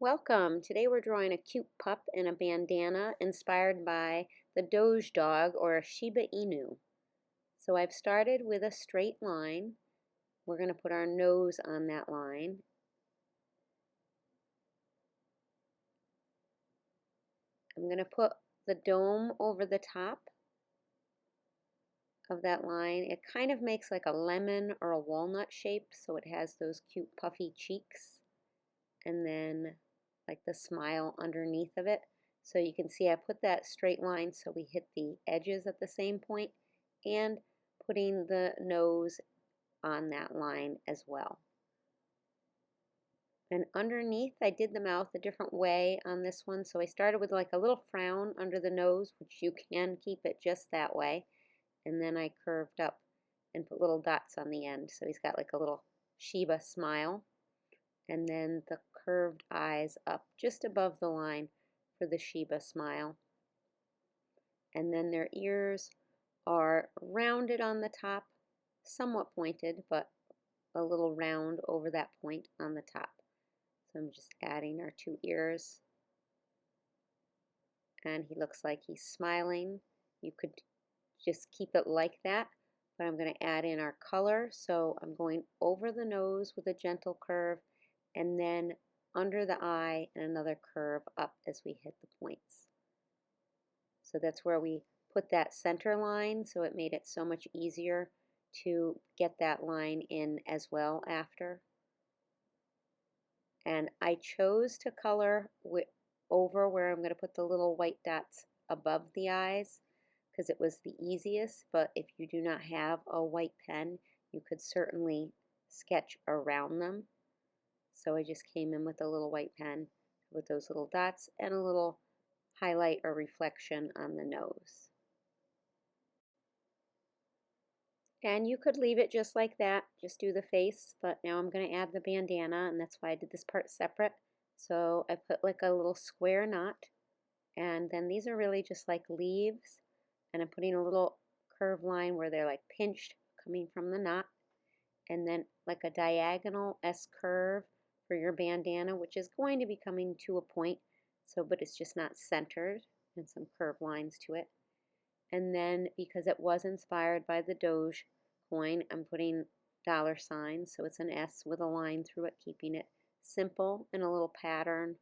Welcome! Today we're drawing a cute pup in a bandana inspired by the Doge dog or Shiba Inu. So I've started with a straight line. We're going to put our nose on that line. I'm going to put the dome over the top of that line. It kind of makes like a lemon or a walnut shape, so it has those cute puffy cheeks. And then like the smile underneath of it. So you can see I put that straight line so we hit the edges at the same point, and putting the nose on that line as well. And underneath I did the mouth a different way on this one. So I started with like a little frown under the nose, which you can keep it just that way. And then I curved up and put little dots on the end. So he's got like a little Shiba smile. And then the curved eyes up just above the line for the Shiba smile. And then their ears are rounded on the top, somewhat pointed, but a little round over that point on the top. So I'm just adding our two ears. And he looks like he's smiling. You could just keep it like that, but I'm going to add in our color. So I'm going over the nose with a gentle curve, and then under the eye and another curve up as we hit the points. So that's where we put that center line, so it made it so much easier to get that line in as well after. And I chose to color over where I'm going to put the little white dots above the eyes because it was the easiest, but if you do not have a white pen, you could certainly sketch around them. So I just came in with a little white pen with those little dots and a little highlight or reflection on the nose. And you could leave it just like that, just do the face, but now I'm going to add the bandana, and that's why I did this part separate. So I put like a little square knot, and then these are really just like leaves, and I'm putting a little curved line where they're like pinched coming from the knot, and then like a diagonal S curve for your bandana, which is going to be coming to a point, so but it's just not centered, and some curved lines to it. And then because it was inspired by the Doge coin, I'm putting dollar signs, so it's an S with a line through it, keeping it simple and a little pattern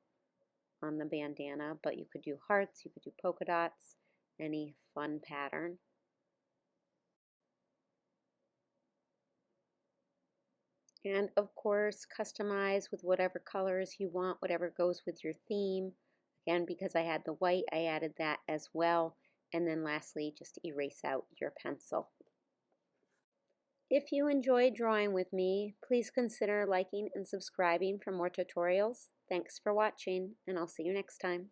on the bandana. But you could do hearts, you could do polka dots, any fun pattern. And of course, customize with whatever colors you want, whatever goes with your theme. Again, because I had the white, I added that as well. And then lastly, just erase out your pencil. If you enjoyed drawing with me, please consider liking and subscribing for more tutorials. Thanks for watching, and I'll see you next time.